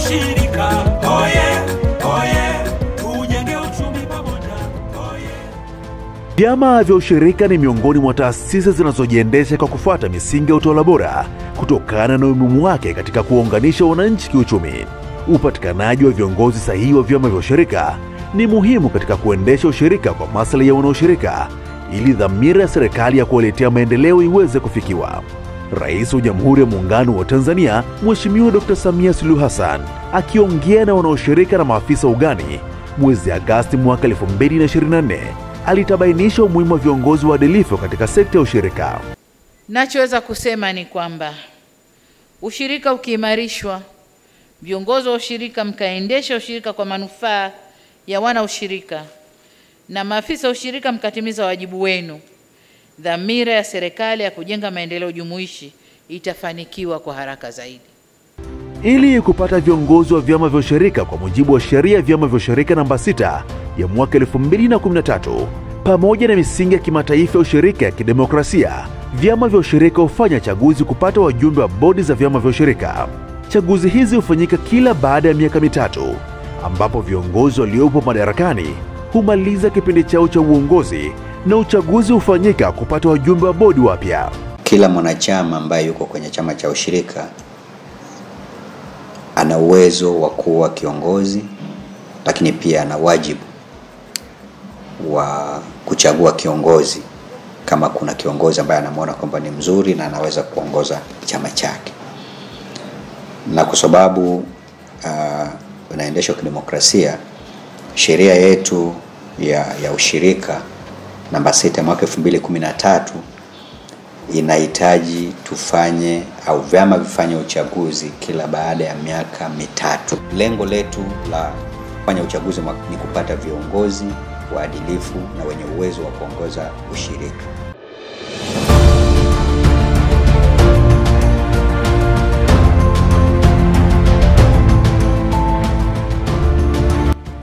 ushirika. Oye, oye, tujenge uchumi pamoja. Oye. Vyama vya ushirika ni miongoni mwa taasisi zinazojiendesha kwa kufuata misingi ya utawala bora kutokana na umuhimu wake katika kuunganisha wananchi kiuchumi. Upatikanaji wa viongozi sahihi wa vyama vya ushirika ni muhimu katika kuendesha ushirika kwa maslahi ya wanaoshirika ili dhamira ya serikali ya kuwaletea maendeleo iweze kufikiwa. Rais wa Jamhuri ya Muungano wa Tanzania, Mheshimiwa Dr. Samia Suluhu Hassan, akiongea na wanaoshirika na maafisa ugani mwezi Agosti mwaka 2024, alitabainisha umuhimu wa viongozi waadilifu katika sekta ya ushirika. Nachoweza kusema ni kwamba ushirika ukiimarishwa, viongozi wa ushirika mkaendesha ushirika kwa manufaa ya wana ushirika, na maafisa ushirika mkatimiza wajibu wenu, dhamira ya serikali ya kujenga maendeleo jumuishi itafanikiwa kwa haraka zaidi. Ili kupata viongozi wa vyama vya ushirika kwa mujibu wa sheria ya vyama vya ushirika namba 6 ya mwaka 2013 pamoja na misingi ya kimataifa ya ushirika ya kidemokrasia, vyama vya ushirika hufanya chaguzi kupata wajumbe wa bodi za vyama vya ushirika. Chaguzi hizi hufanyika kila baada ya miaka mitatu, ambapo viongozi waliopo madarakani humaliza kipindi chao cha uongozi na uchaguzi hufanyika kupata wajumbe wa bodi wapya. Kila mwanachama ambaye yuko kwenye chama cha ushirika ana uwezo wa kuwa kiongozi, lakini pia ana wajibu wa kuchagua kiongozi kama kuna kiongozi ambaye anamuona kwamba ni mzuri na anaweza kuongoza chama chake. Na kwa sababu unaendeshwa kidemokrasia, sheria yetu ya ushirika namba 6 mwaka 2013 inahitaji tufanye au vyama vifanye uchaguzi kila baada ya miaka mitatu. Lengo letu la kufanya uchaguzi ni kupata viongozi waadilifu na wenye uwezo wa kuongoza ushirika.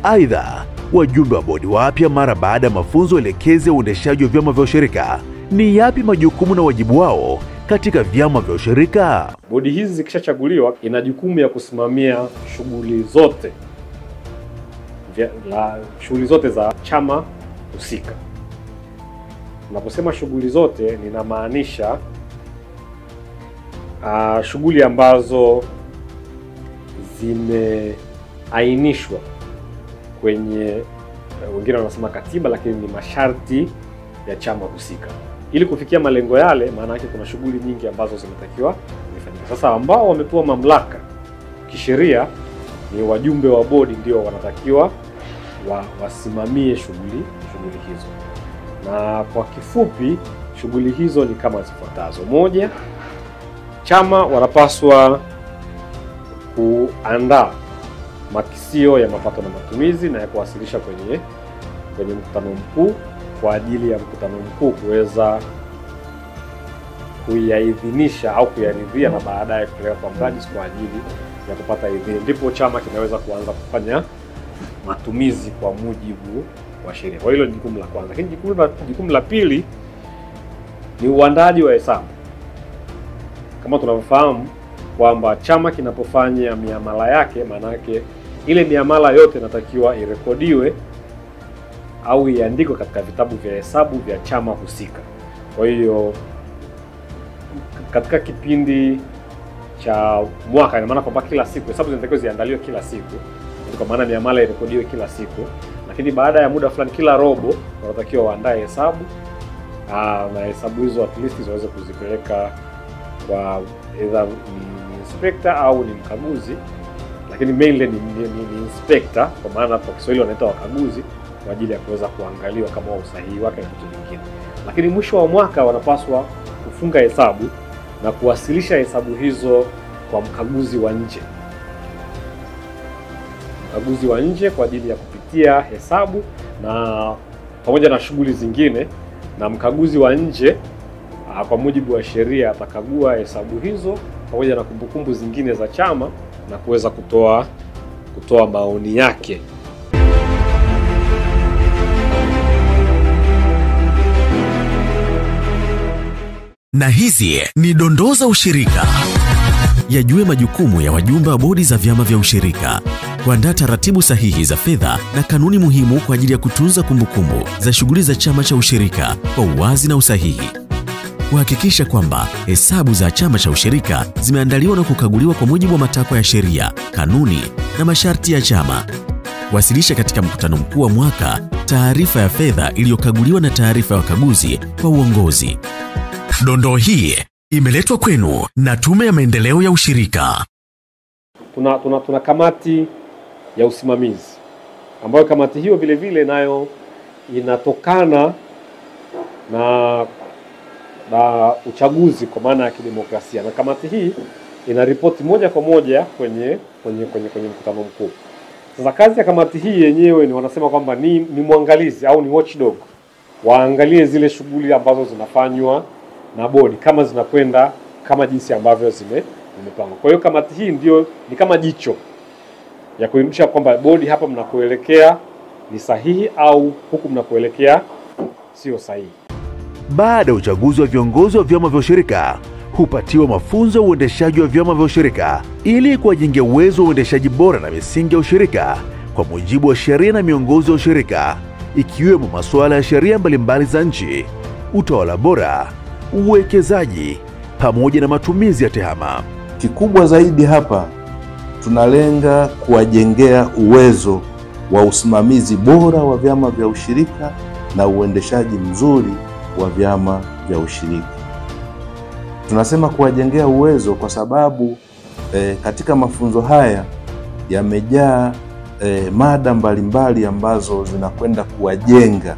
Aidha, wajumbe wa bodi wapya mara baada ya mafunzo elekezi ya uendeshaji wa vyama vya ushirika, ni yapi majukumu na wajibu wao katika vyama vya ushirika? Bodi hizi zikishachaguliwa, ina jukumu ya kusimamia shughuli zote za chama husika. Naposema shughuli zote, ninamaanisha shughuli ambazo zimeainishwa kwenye, wengine wanasema katiba, lakini ni masharti ya chama husika. Ili kufikia malengo yale, maana yake kuna shughuli nyingi ambazo zinatakiwa zifanyike. Sasa ambao wamepewa mamlaka kisheria ni wajumbe wa bodi, ndio wanatakiwa wasimamie shughuli hizo. Na kwa kifupi, shughuli hizo ni kama zifuatazo. Moja, chama wanapaswa kuandaa makisio ya mapato na matumizi na ya kuwasilisha kwenye mkutano mkuu kwa ajili ya mkutano mkuu kuweza kuyaidhinisha au kuyaridhia na baadaye kupeleka kwa mrajisi kwa ajili ya kupata idhini. Ndipo chama kinaweza kuanza kufanya matumizi kwa mujibu wa sheria. Kwa hilo ni jukumu la kwanza. Lakini jukumu la pili ni uandaji wa hesabu. Kama tunavyofahamu kwamba chama kinapofanya miamala yake, maana yake ile miamala yote inatakiwa irekodiwe au iandikwe katika vitabu vya hesabu vya chama husika. Kwa hiyo katika kipindi cha mwaka, ina maana kwamba kila siku hesabu zinatakiwa ziandaliwe kila siku, kwa maana miamala irekodiwe kila siku. Lakini baada ya muda fulani, kila robo wanatakiwa waandae hesabu, na hesabu hizo at least ziweze kuzipeleka kwa either ni inspector au ni mkaguzi, lakini mainly ni inspector, kwa maana kwa Kiswahili wanaita wakaguzi, kwa ajili ya kuweza kuangaliwa kama usahihi wake na vitu vingine. Lakini mwisho wa mwaka wanapaswa kufunga hesabu na kuwasilisha hesabu hizo kwa mkaguzi wa nje. Mkaguzi wa nje kwa ajili ya kupitia hesabu na pamoja na shughuli zingine, na mkaguzi wa nje kwa mujibu wa sheria atakagua hesabu hizo pamoja na kumbukumbu zingine za chama na kuweza kutoa maoni yake. Na hizi ni dondoo za ushirika. yajue majukumu ya wajumbe wa bodi za vyama vya ushirika, kuandaa taratibu sahihi za fedha na kanuni muhimu kwa ajili ya kutunza kumbukumbu za shughuli za chama cha ushirika kwa uwazi na usahihi, kuhakikisha kwamba hesabu za chama cha ushirika zimeandaliwa na kukaguliwa kwa mujibu wa matakwa ya sheria, kanuni na masharti ya chama, kuwasilisha katika mkutano mkuu wa mwaka taarifa ya fedha iliyokaguliwa na taarifa ya wakaguzi kwa uongozi. Dondoo hii imeletwa kwenu na Tume ya Maendeleo ya Ushirika. Tuna kamati ya usimamizi ambayo kamati hiyo vile vile nayo inatokana na uchaguzi kwa maana ya kidemokrasia, na kamati hii ina ripoti moja kwa moja kwenye mkutano mkuu. Sasa kazi ya kamati hii yenyewe ni wanasema kwamba ni mwangalizi au ni watchdog, waangalie zile shughuli ambazo zinafanywa na bodi kama zinakwenda kama jinsi ambavyo zimepangwa. Kwa hiyo kamati hii ndio ni kama jicho ya kuhakikisha kwamba bodi hapa mnakoelekea ni sahihi au huku mnakoelekea sio sahihi. Baada ya uchaguzi wa viongozi wa vyama vya ushirika, hupatiwa mafunzo ya uendeshaji wa vyama vya ushirika ili kuwajengea uwezo wa uendeshaji bora na misingi ya ushirika kwa mujibu wa sheria na miongozo ya ushirika, ikiwemo masuala ya sheria mbalimbali za nchi, utawala bora, uwekezaji pamoja na matumizi ya tehama. Kikubwa zaidi hapa tunalenga kuwajengea uwezo wa usimamizi bora wa vyama vya ushirika na uendeshaji mzuri wa vyama vya ushirika. Tunasema kuwajengea uwezo kwa sababu katika mafunzo haya yamejaa mada mbalimbali ambazo zinakwenda kuwajenga,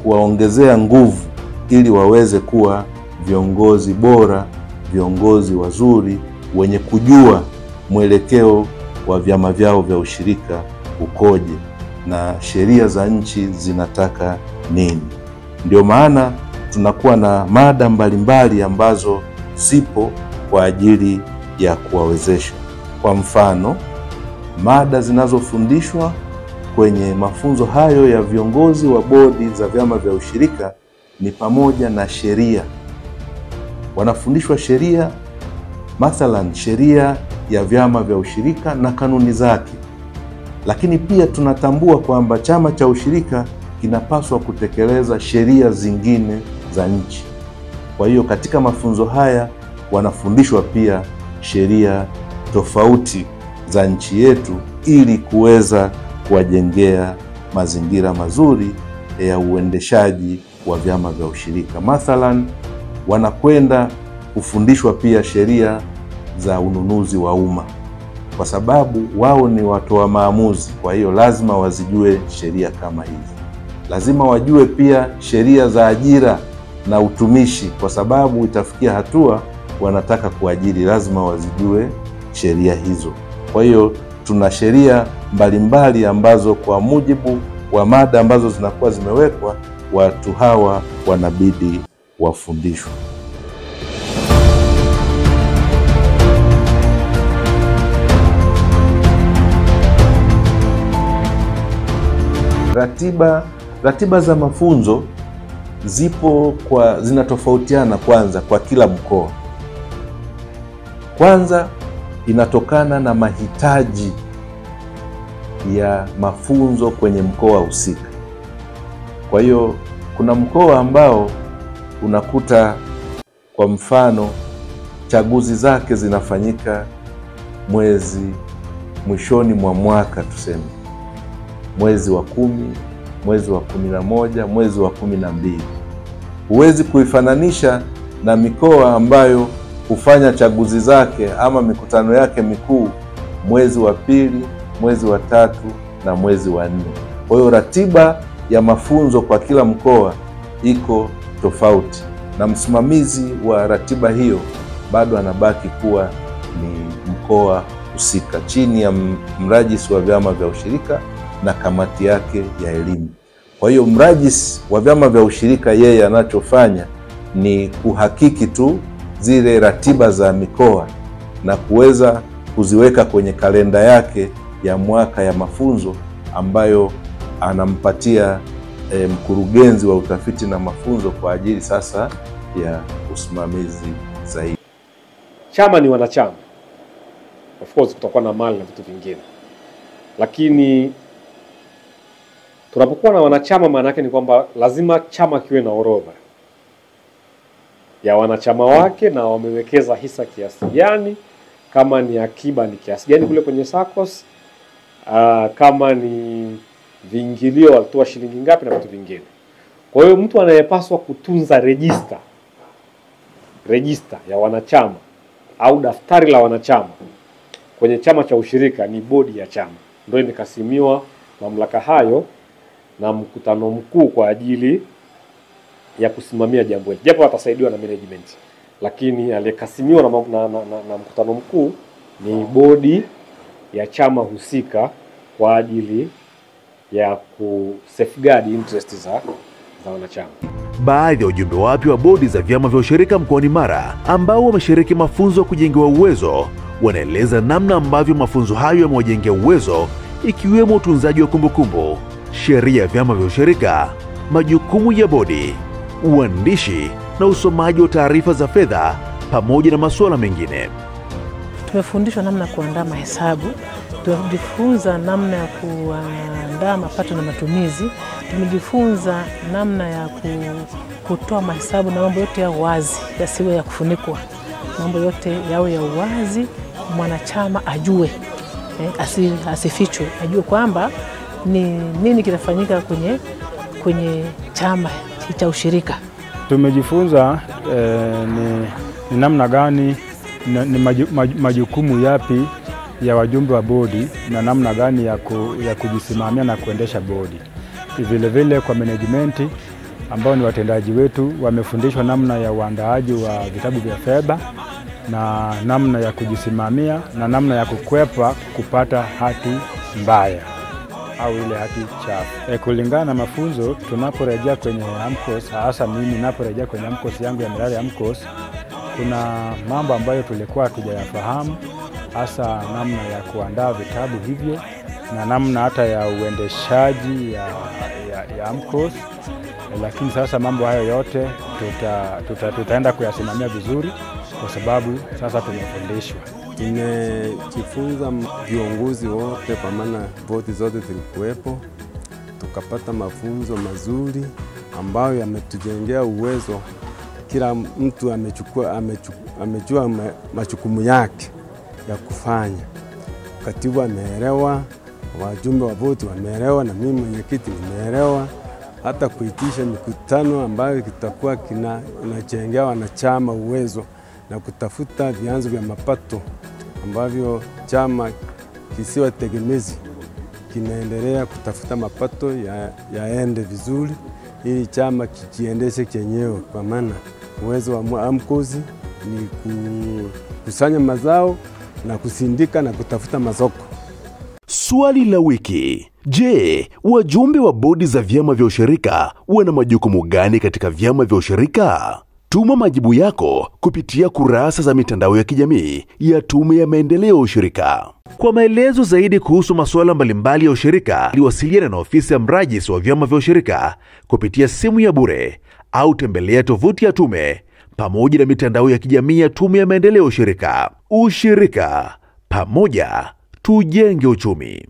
kuwaongezea nguvu ili waweze kuwa viongozi bora, viongozi wazuri, wenye kujua mwelekeo wa vyama vyao vya ushirika ukoje na sheria za nchi zinataka nini. Ndio maana tunakuwa na mada mbalimbali ambazo zipo kwa ajili ya kuwawezesha. Kwa mfano, mada zinazofundishwa kwenye mafunzo hayo ya viongozi wa bodi za vyama vya ushirika ni pamoja na sheria. Wanafundishwa sheria, mathalan sheria ya vyama vya ushirika na kanuni zake. Lakini pia tunatambua kwamba chama cha ushirika kinapaswa kutekeleza sheria zingine za nchi. Kwa hiyo katika mafunzo haya wanafundishwa pia sheria tofauti za nchi yetu ili kuweza kuwajengea mazingira mazuri ya uendeshaji wa vyama vya ushirika. Mathalan, wanakwenda kufundishwa pia sheria za ununuzi wa umma, kwa sababu wao ni watoa maamuzi. Kwa hiyo lazima wazijue sheria kama hizi. Lazima wajue pia sheria za ajira na utumishi, kwa sababu itafikia hatua wanataka kuajiri, lazima wazijue sheria hizo. Kwa hiyo tuna sheria mbalimbali ambazo kwa mujibu wa mada ambazo zinakuwa zimewekwa, watu hawa wanabidi wafundishwe. Ratiba za mafunzo zinatofautiana kwanza kwa kila mkoa. Kwanza inatokana na mahitaji ya mafunzo kwenye mkoa husika. Kwa hiyo kuna mkoa ambao unakuta kwa mfano chaguzi zake zinafanyika mwishoni mwa mwaka, tuseme mwezi wa 10, mwezi wa 11, mwezi wa 12. Huwezi kuifananisha na mikoa ambayo hufanya chaguzi zake ama mikutano yake mikuu mwezi wa 2, mwezi wa 3 na mwezi wa 4. Kwa hiyo ratiba ya mafunzo kwa kila mkoa iko tofauti, na msimamizi wa ratiba hiyo bado anabaki kuwa ni mkoa husika chini ya mrajisi wa vyama vya ushirika na kamati yake ya elimu. Kwa hiyo mrajisi wa vyama vya ushirika yeye anachofanya ni kuhakiki tu zile ratiba za mikoa na kuweza kuziweka kwenye kalenda yake ya mwaka ya mafunzo ambayo anampatia mkurugenzi wa utafiti na mafunzo kwa ajili sasa ya usimamizi zaidi. Chama ni wanachama. Of course kutakuwa na mali na vitu vingine. Lakini tunapokuwa na wanachama, maana yake ni kwamba lazima chama kiwe na orodha ya wanachama wake na wamewekeza hisa kiasi gani, kama ni akiba ni kiasi gani kule kwenye SACCOS, kama ni viingilio walitoa shilingi ngapi na vitu vingine. Kwa hiyo mtu anayepaswa kutunza register ya wanachama au daftari la wanachama kwenye chama cha ushirika ni bodi ya chama. Ndio imekasimiwa mamlaka hayo na mkutano mkuu kwa ajili ya kusimamia jambo hili. Japo watasaidiwa na management, lakini aliyekasimiwa na mkutano mkuu ni bodi ya chama husika kwa ajili ya ku-safeguard interest za wanachama. Baadhi ya ujumbe wapya wa bodi za vyama vya ushirika mkoani Mara ambao wameshiriki mafunzo ya kujengewa uwezo wanaeleza namna ambavyo mafunzo hayo yamewajengea uwezo, ikiwemo utunzaji wa kumbukumbu, sheria ya vyama vya ushirika, majukumu ya bodi, uandishi na usomaji wa taarifa za fedha pamoja na masuala mengine. Tumefundishwa namna ya kuandaa mahesabu, tumejifunza namna ya kuandaa mapato na matumizi, tumejifunza namna ya kutoa mahesabu na mambo yote ya wazi, yasiwe ya kufunikwa. Mambo yote yawe ya uwazi, mwanachama ajue, asifichwe, ajue kwamba ni nini kinafanyika kwenye chama cha ushirika. Tumejifunza ni namna gani, ni majukumu yapi ya wajumbe wa bodi na namna gani ya kujisimamia na kuendesha bodi. Vile vile kwa management ambao ni watendaji wetu wamefundishwa namna ya uandaaji wa vitabu vya fedha na namna ya kujisimamia na namna ya kukwepa kupata hati mbaya au ile hati chafu. Kulingana na mafunzo, tunaporejea kwenye AMCOS, hasa mimi ninaporejea kwenye AMCOS yangu ya miradi ya AMCOS, kuna mambo ambayo tulikuwa hatujayafahamu, hasa namna ya kuandaa vitabu hivyo na namna hata ya uendeshaji ya AMCOS. Lakini sasa mambo hayo yote tutaenda kuyasimamia vizuri kwa sababu sasa tumefundishwa. Tumejifunza viongozi wote, kwa maana bodi zote zilikuwepo, tukapata mafunzo mazuri ambayo yametujengea uwezo. Kila mtu amejua majukumu yake ya kufanya. Katibu ameelewa, wajumbe wa bodi wameelewa, na mimi mwenyekiti nimeelewa. Hata kuitisha mikutano ambayo kitakuwa kinajengea wanachama uwezo na kutafuta vyanzo vya mapato ambavyo chama kisiwa tegemezi kinaendelea kutafuta mapato yaende vizuri ili chama kijiendeshe chenyewe, kwa maana uwezo wa AMCOS ni kukusanya mazao na kusindika na kutafuta masoko. Swali la wiki: je, wajumbe wa bodi za vyama vya ushirika wana majukumu gani katika vyama vya ushirika? Tuma majibu yako kupitia kurasa za mitandao ya kijamii ya Tume ya Maendeleo ya Ushirika. Kwa maelezo zaidi kuhusu masuala mbalimbali ya ushirika, liwasiliana na ofisi ya mrajisi wa vyama vya ushirika kupitia simu ya bure au tembelea tovuti ya tume pamoja na mitandao ya kijamii ya Tume ya Maendeleo ya Ushirika. Ushirika, pamoja tujenge uchumi.